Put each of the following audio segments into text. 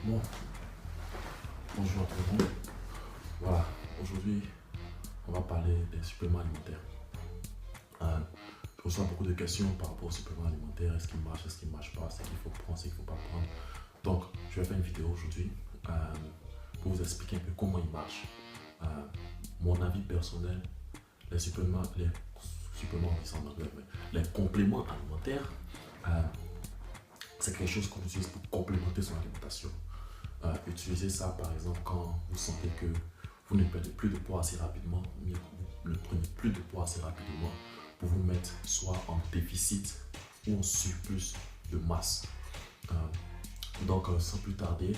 Bon, bonjour à tout le monde. Voilà, aujourd'hui, on va parler des suppléments alimentaires. Je reçois beaucoup de questions par rapport aux suppléments alimentaires. Est-ce qu'ils marchent, est-ce qu'ils ne marchent pas, ce qu'il faut prendre, ce qu'il ne faut pas prendre. Donc, je vais faire une vidéo aujourd'hui pour vous expliquer un peu comment ils marchent. Euh, Mon avis personnel, les suppléments, ils sont en anglais, mais les compléments alimentaires, c'est quelque chose qu'on utilise pour complémenter son alimentation. Utilisez ça par exemple quand vous sentez que vous ne perdez plus de poids assez rapidement, mais vous ne prenez plus de poids assez rapidement pour vous mettre soit en déficit ou en surplus de masse. Donc sans plus tarder,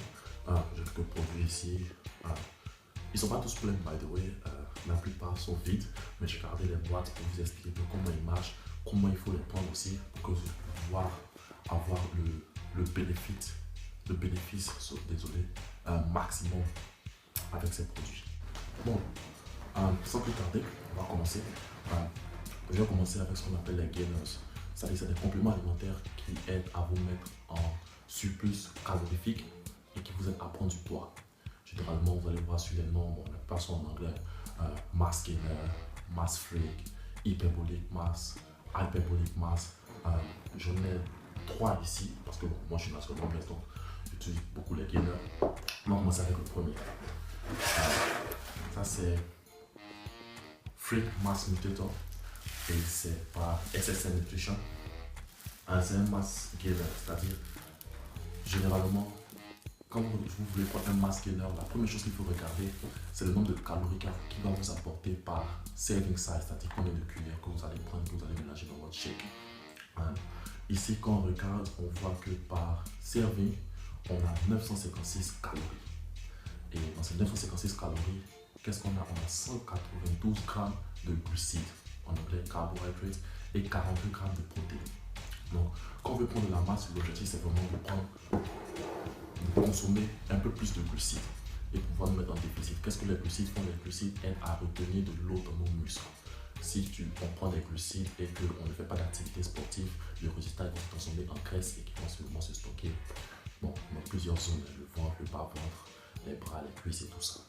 j'ai quelques produits ici. Ils ne sont pas tous pleins, by the way, la plupart sont vides, mais j'ai gardé les boîtes pour vous expliquer comment ils marchent, comment il faut les prendre aussi pour que vous puissiez avoir le bénéfice, désolé, maximum avec ces produits. Bon, sans plus tarder, on va commencer. Je vais commencer avec ce qu'on appelle les gainers. C'est-à-dire c'est des compléments alimentaires qui aident à vous mettre en surplus calorifique et qui vous aident à prendre du poids. Généralement, vous allez voir sur les noms, bon, la plupart sont en anglais, mass gainer, mass freak, hyperbolic mass, hyperbolic mass. J'en ai 3 ici parce que bon, moi je suis naturellement blessé, donc j'utilise beaucoup les gainers. On va commencer avec le premier. Ça c'est Freak Mass Mutator et c'est par SSN Nutrition. C'est un mass gainer, c'est-à-dire généralement quand vous voulez prendre un mass gainer, la première chose qu'il faut regarder, c'est le nombre de calories qu'il va vous apporter par serving size, c'est-à-dire combien de cuillères que vous allez prendre, que vous allez mélanger dans votre shake. Ici, quand on regarde, on voit que par serving, on a 956 calories. Et dans ces 956 calories, qu'est-ce qu'on a? On a 192 grammes de glucides, en anglais carbohydrates, et 42 grammes de protéines. Donc, quand on veut prendre de la masse, l'objectif c'est vraiment de consommer un peu plus de glucides et pouvoir nous mettre en déficit. Qu'est-ce que les glucides font? Les glucides aident à retenir de l'eau dans nos muscles. Si on prend des glucides et qu'on ne fait pas d'activité sportive, le résultat va se transformer en graisse et qui va sûrement se stocker dans plusieurs zones, le ventre, le bas-ventre, les bras, les cuisses et tout ça.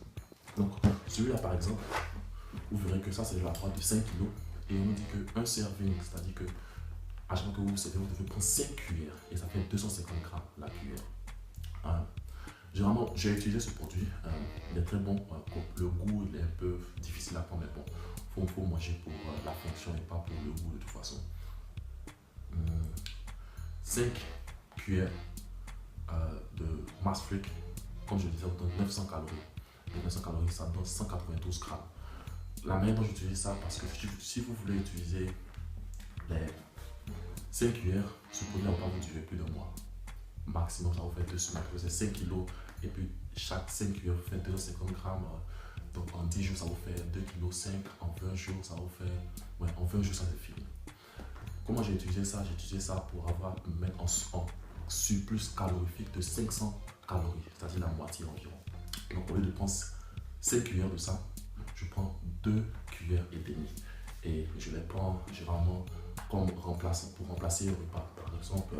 Donc, celui-là par exemple, vous verrez que ça c'est de la pointe de 5 kg et on nous dit qu'un serving, c'est-à-dire que à chaque fois que vous servez, vous devez prendre 5 cuillères et ça fait 250 grammes la cuillère. Généralement, j'ai utilisé ce produit, il est très bon, le goût il est un peu difficile à prendre, mais bon, faut manger pour la fonction et pas pour le goût de toute façon. 5 cuillères de mass freak, comme je disais, vous donne 900 calories. Et 900 calories, ça donne 192 grammes. La manière dont j'utilise ça, parce que si vous voulez utiliser les 5 cuillères, ce produit ne va pas vous durer plus d'un mois. Maximum, ça vous fait 2 semaines, c'est 5 kg et puis chaque 5 cuillères vous fait 250 grammes. Donc en 10 jours, ça vous fait 2,5 kg. En 20 jours, ça vous fait. Ouais, en 20 jours, ça c'est fini. Comment j'ai utilisé ça? J'ai utilisé ça pour me mettre en surplus calorifique de 500 calories, c'est-à-dire la moitié environ. Donc au lieu de prendre 5 cuillères de ça, je prends 2 cuillères et demie. Et je les prends généralement comme pour remplacer le repas. Par exemple,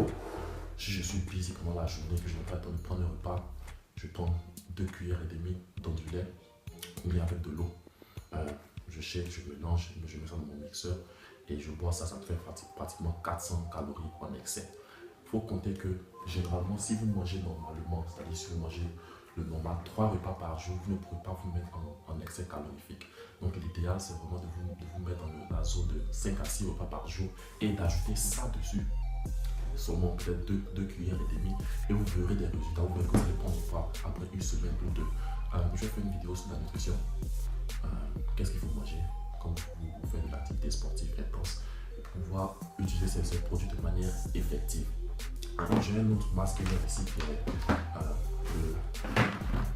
si je suis busy pendant la journée, que je n'ai pas le temps de prendre un repas, je prends 2 cuillères et demie dans du lait ou bien avec de l'eau. Je shake, je mélange, je mets ça dans mon mixeur et je bois ça, ça me fait pratiquement 400 calories en excès. Il faut compter que généralement, si vous mangez normalement, c'est-à-dire si vous mangez le normal, 3 repas par jour, vous ne pourrez pas vous mettre en excès calorifique. Donc l'idéal, c'est vraiment de vous mettre dans la zone de 5 à 6 repas par jour et d'ajouter ça dessus. Seulement peut-être 2 cuillères et demie et vous verrez des résultats, vous verrez que vous allez prendre du poids après une semaine ou deux. Je vais faire une vidéo sur la nutrition. Qu'est-ce qu'il faut manger quand vous faites de l'activité sportive intense et pouvoir utiliser ces produits de manière effective. J'ai un autre masque ici qui est le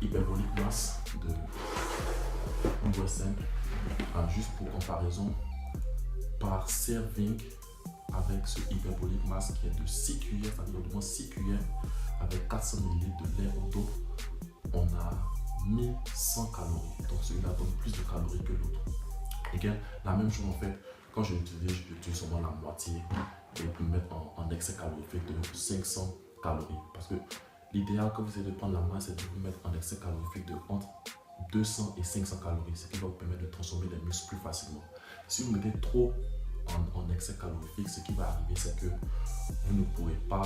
hyperbolic mass de USM. Juste pour comparaison, par serving avec ce hyperbolic mass qui est de 6 cuillères, c'est-à-dire au moins 6 cuillères avec 400 ml de lait en d'eau, on a 1100 calories. Donc celui-là donne plus de calories que l'autre. Et la même chose en fait, quand j'utilise seulement la moitié et pour me mettre en excès calorifique de 500 calories. Parce que l'idéal quand vous essayez de prendre la masse, c'est de vous mettre en excès calorifique de entre 200 et 500 calories, ce qui va vous permettre de transformer les muscles plus facilement. Si vous mettez trop en excès calorifique, ce qui va arriver, c'est que vous ne pourrez pas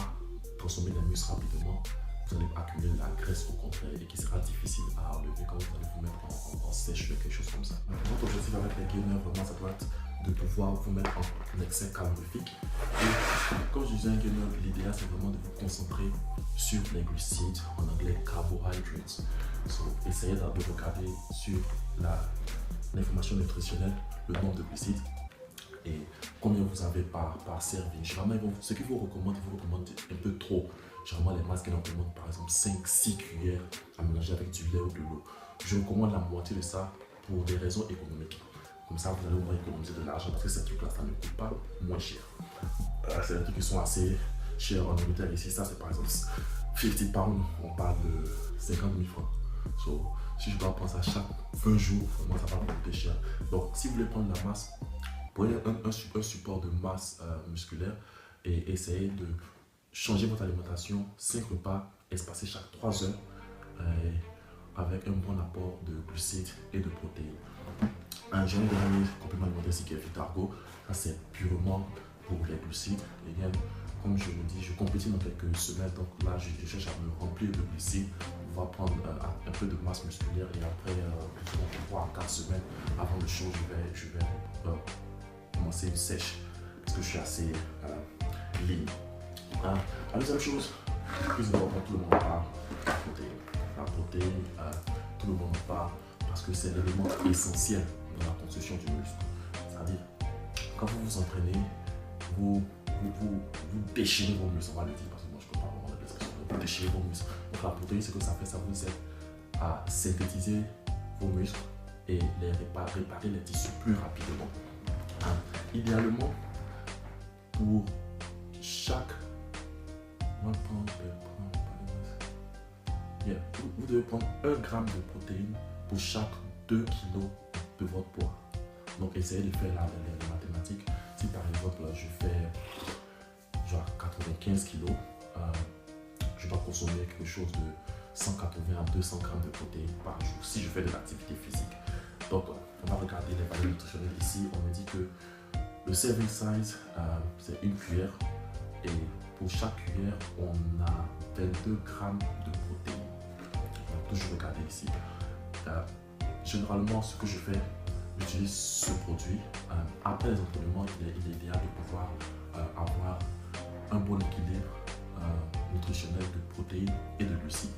transformer les muscles rapidement. Vous allez accumuler la graisse au contraire et qui sera difficile à enlever quand vous allez vous mettre en sèche ou quelque chose comme ça. Votre objectif avec les gainers, vraiment, ça doit être de pouvoir vous mettre en excès calorifique. Et comme je disais, un gainer, l'idéal, c'est vraiment de vous concentrer sur les glucides, en anglais carbohydrates. Essayez de regarder sur l'information nutritionnelle, le nombre de glucides et combien vous avez par serving. Généralement, ce qu'ils vous recommandent un peu trop. Généralement, les masques, ils recommandent par exemple 5-6 cuillères à mélanger avec du lait ou de l'eau. Je recommande la moitié de ça pour des raisons économiques. Comme ça, vous allez au moins économiser de l'argent parce que ces trucs-là, ça ne coûte pas moins cher. C'est des trucs qui sont assez chers en Angleterre. Ici, ça, c'est par exemple 50 pounds, on parle de 50 000 francs. Si je dois prendre ça chaque 20 jours, vraiment, ça va me coûter cher. Donc, si vous voulez prendre la masse, prenez un support de masse musculaire et essayez de changer votre alimentation, 5 repas espacés chaque 3 heures avec un bon apport de glucides et de protéines. J'ai un dernier complément alimentaire ici qui est Vitargo. Ça, c'est purement pour les glucides. Et bien, comme je vous dis, je compétis dans quelques semaines, donc là, je cherche à me remplir de glucides. On va prendre un peu de masse musculaire et après 3 à 4 semaines avant le show, je vais commencer une sèche parce que je suis assez lean. La deuxième chose, tout le monde parle de protéines. La protéine, tout le monde parle parce que c'est l'élément essentiel dans la construction du muscle. C'est-à-dire, quand vous vous entraînez, vous déchirez vos muscles, on va le dire, parce que moi je ne peux pas vraiment l'expression, vous déchirez vos muscles. Donc la protéine, ce que ça fait, ça vous aide à synthétiser vos muscles et les réparer les tissus plus rapidement. Idéalement, pour chaque... vous devez prendre 1 gramme de protéines pour chaque 2 kg de votre poids. Donc essayez de faire les mathématiques. Si par exemple je fais genre 95 kg, je dois consommer quelque chose de 180 à 200 grammes de protéines par jour si je fais de l'activité physique. Donc on va regarder les valeurs nutritionnelles ici. On me dit que le serving size c'est 1 cuillère et pour chaque cuillère on a 22 grammes de protéines. Donc toujours regarder ici. Généralement ce que je fais, j'utilise ce produit. Après les entraînements, il est idéal de pouvoir avoir un bon équilibre nutritionnel de protéines et de glucides.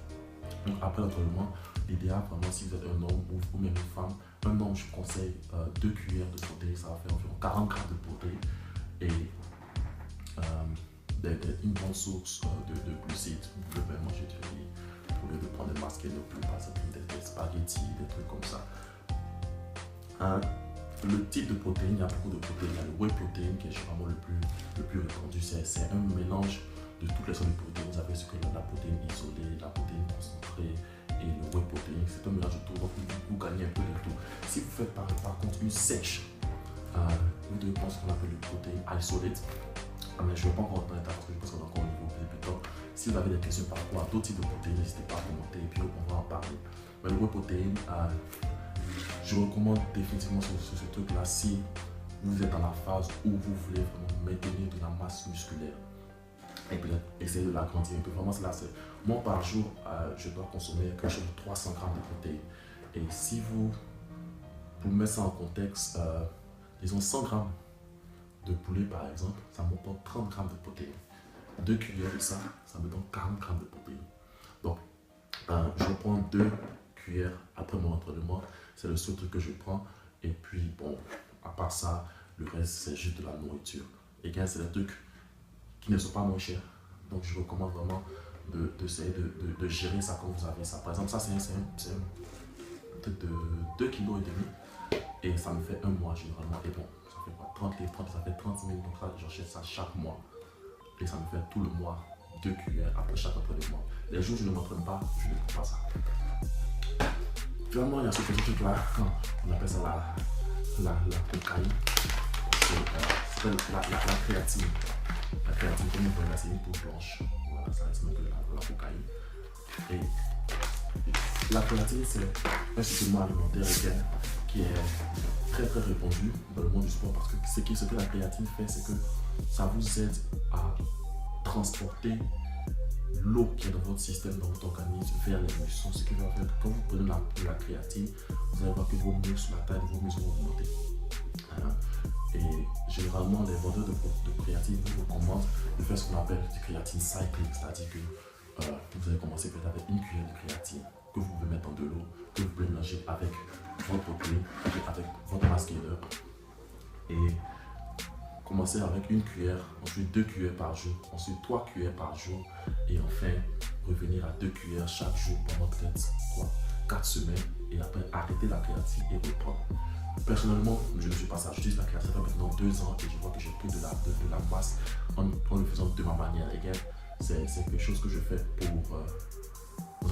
Donc après l'entraînement, l'idéal vraiment si vous êtes un homme ou même une femme, un homme je conseille 2 cuillères de protéines, ça va faire environ 40 grammes de protéines et une bonne source de glucides. Vous pouvez même manger du riz au lieu de prendre des masques et ne plus, par exemple des spaghettis, des trucs comme ça. Le type de protéines, il y a beaucoup de protéines. Il y a le whey protein qui est vraiment le plus répandu. C'est un mélange de toutes les sortes de protéines. Vous avez ce que la protéine isolée, la protéine concentrée et le whey protein. C'est un mélange de tout. Donc vous gagnez un peu de tout. Si vous faites par contre une sèche, vous devez prendre ce qu'on appelle le protein isolate. Mais je ne vais pas encore entrer parce que je pense qu'on est encore au niveau débutant. Si vous avez des questions par rapport à d'autres types de protéines, n'hésitez pas à commenter et puis on va en parler. Mais le whey protein, je recommande définitivement ce truc-là si vous êtes dans la phase où vous voulez vraiment maintenir de la masse musculaire et puis essayer de l'agrandir un peu. Vraiment, moi par jour, je dois consommer quelque chose de 300 grammes de protéines. Et si vous mettez ça en contexte, disons 100 grammes de poulet par exemple, ça m'apporte 30 grammes de protéines. 2 cuillères de ça me donne 40 grammes de protéines. Donc, je prends 2 cuillères après mon entraînement. C'est le seul truc que je prends. Et puis, bon, à part ça, le reste, c'est juste de la nourriture. Et bien, c'est des trucs qui ne sont pas moins chers. Donc, je recommande vraiment d'essayer de gérer ça comme vous avez ça. Par exemple, ça, c'est un truc de 2,5 kg. Et ça me fait 1 mois généralement. Et bon, ça fait quoi 30 livres, ça fait 30 000. Donc là, j'achète ça chaque mois. Et ça me fait tout le mois 2 cuillères après chaque entraînement. Les jours où je ne m'entraîne pas, je ne prends pas ça. Finalement, il y a ce petit truc-là, on appelle ça la cocaïne. C'est la créatine. La créatine, comme vous voyez là, c'est une peau blanche. Voilà, ça reste même que la cocaïne. Et la créatine, c'est un supplément alimentaire qui est très répandu dans le monde du sport parce que ce que la créatine fait, c'est que ça vous aide à transporter l'eau qui est dans votre système, dans votre organisme, vers les muscles. Ce qui va faire que quand vous prenez la créatine, vous allez voir que vos muscles, la taille de vos muscles vont augmenter. Et généralement, les vendeurs de créatine vous recommandent de faire ce qu'on appelle du créatine cycling, c'est-à-dire que vous allez commencer peut-être avec une cuillère de créatine que vous pouvez mettre dans de l'eau, que vous pouvez mélanger avec votre protéine, avec votre mass gainer, et commencer avec une cuillère, ensuite 2 cuillères par jour, ensuite 3 cuillères par jour, et enfin revenir à 2 cuillères chaque jour pendant peut-être 4 semaines, et après arrêter la créatine et reprendre. Personnellement, je ne suis pas ça. J'utilise la créatine maintenant 2 ans et je vois que j'ai pris de la masse en le faisant de ma manière. Et c'est quelque chose que je fais pour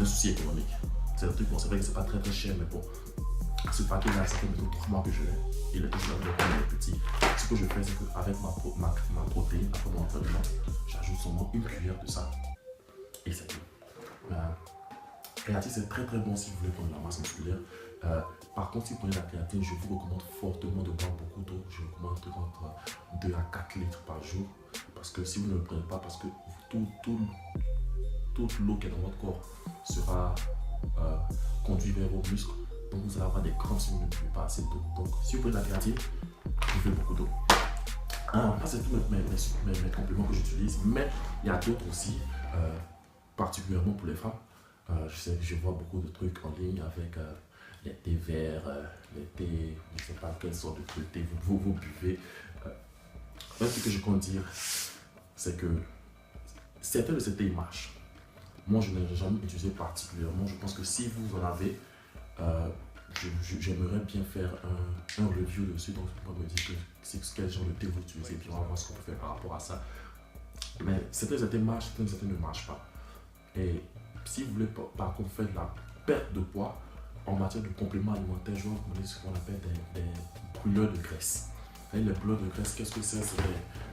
un souci économique. C'est un truc, bon, c'est vrai que c'est pas très cher, mais bon, ce paquet-là, ça fait bientôt 3 mois que je l'ai. Il est toujours là, il est petit. Ce que je fais, c'est qu'avec ma protéine, après mon entraînement, j'ajoute seulement une cuillère de ça. Et c'est tout. Créatine, c'est très bon si vous voulez prendre de la masse musculaire. Par contre, si vous prenez la créatine, je vous recommande fortement de boire beaucoup d'eau. Je recommande entre 2 à 4 litres par jour. Parce que si vous ne le prenez pas, parce que toute l'eau qui est dans votre corps sera conduite vers vos muscles. Donc vous allez avoir des crampes si vous ne buvez pas assez d'eau. Donc si vous prenez la créatine, buvez beaucoup d'eau. Ça c'est tous mes compléments que j'utilise. Mais il y a d'autres aussi, particulièrement pour les femmes. Je vois beaucoup de trucs en ligne avec les thés verts, les thés, je ne sais pas quelle sorte de thé vous buvez. Un truc que je compte dire, c'est que certains de ces thés marchent. Moi, je n'ai jamais utilisé particulièrement. Je pense que si vous en avez, j'aimerais bien faire un review dessus. Donc, je peux me dire quel genre de thé vous utilisez. Puis on va voir ce qu'on peut faire par rapport à ça. Mais certains thés marchent, certains ne marchent pas. Et si vous voulez par contre faire de la perte de poids en matière de compléments alimentaires, je vais vous demander ce qu'on appelle des brûleurs de graisse. Et les brûleurs de graisse, qu'est-ce que c'est?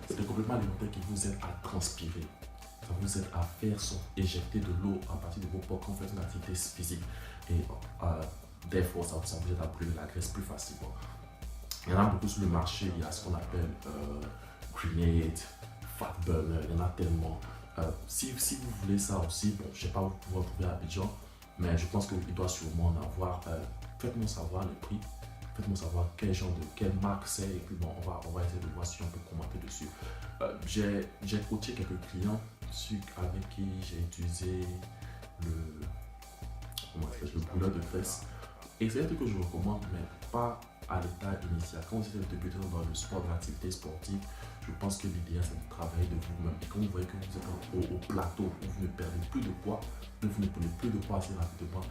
C'est des compléments alimentaires qui vous aident à transpirer. Ça vous aide à faire éjecter de l'eau à partir de vos pores quand vous faites une activité physique. Et des fois, ça vous aide à brûler la graisse plus facilement. Il y en a beaucoup sur le marché. Il y a ce qu'on appelle Grenade, Fat Burner. Il y en a tellement. Si vous voulez ça aussi, bon, je ne sais pas où vous pouvez trouver à Abidjan, mais je pense qu'il doit sûrement en avoir. Faites-moi savoir les prix, faites-moi savoir quelle marque c'est, et puis bon, on va essayer de voir si on peut commenter dessus. J'ai coaché quelques clients avec qui j'ai utilisé le brûleur de graisse, et c'est un truc que je recommande, mais pas à l'état initial. Quand vous êtes débutant dans le sport, dans l'activité sportive, je pense que l'idéal c'est de travailler de vous-même. Et quand vous voyez que vous êtes au plateau où vous ne perdez plus de poids, vous ne prenez plus de poids assez rapidement,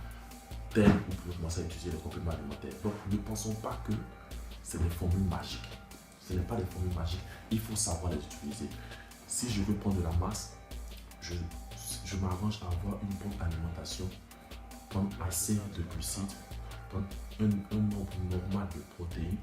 vous pouvez commencer à utiliser les compléments alimentaires. Donc ne pensons pas que c'est des formules magiques. Ce n'est pas des formules magiques. Il faut savoir les utiliser. Si je veux prendre de la masse, je m'arrange à avoir une bonne alimentation, prendre assez de glucides, prendre un nombre normal de protéines,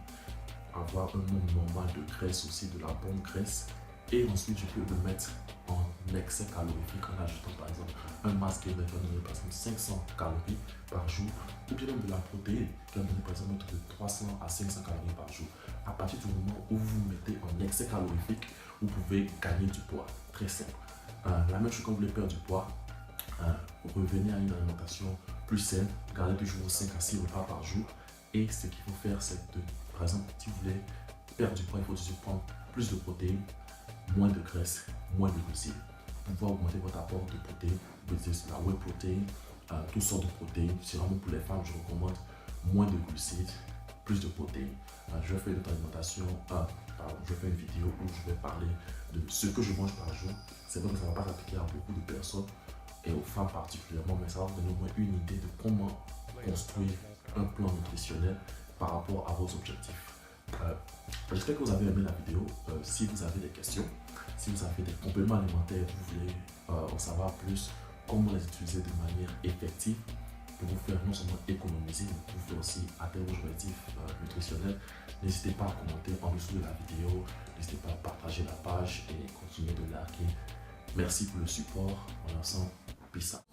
avoir un nombre normal de graisse aussi, de la bonne graisse, et ensuite je peux le mettre en excès calorifique en ajoutant par exemple un mass gainer qui va donner par exemple 500 calories par jour, ou bien même de la protéine qui va donner par exemple de 300 à 500 calories par jour. À partir du moment où vous vous mettez en excès calorifique, vous pouvez gagner du poids. Très simple. La même chose quand vous voulez perdre du poids, revenez à une alimentation plus saine, gardez toujours 5 à 6 repas par jour, et ce qu'il faut faire c'est de, par exemple, si vous voulez perdre du poids, il faut aussi prendre plus de protéines, moins de graisse, moins de glucides. Pour pouvoir augmenter votre apport de protéines, vous pouvez utiliser la whey protein, toutes sortes de protéines. C'est vraiment pour les femmes, je recommande moins de glucides, plus de protéines. Je vais faire une autre alimentation, je vais faire une vidéo où je vais parler de ce que je mange par jour. C'est vrai que ça ne va pas s'appliquer à beaucoup de personnes et aux femmes particulièrement, mais ça va vous donner au moins une idée de comment construire un plan nutritionnel par rapport à vos objectifs. J'espère que vous avez aimé la vidéo. Si vous avez des questions, si vous avez des compléments alimentaires, vous voulez en savoir plus, comment les utiliser de manière effective pour vous faire non seulement économiser, mais pour vous faire aussi atteindre vos objectifs nutritionnels, n'hésitez pas à commenter en dessous de la vidéo, n'hésitez pas à partager la page et continuer de liker. Merci pour le support. On est ensemble. Peace out.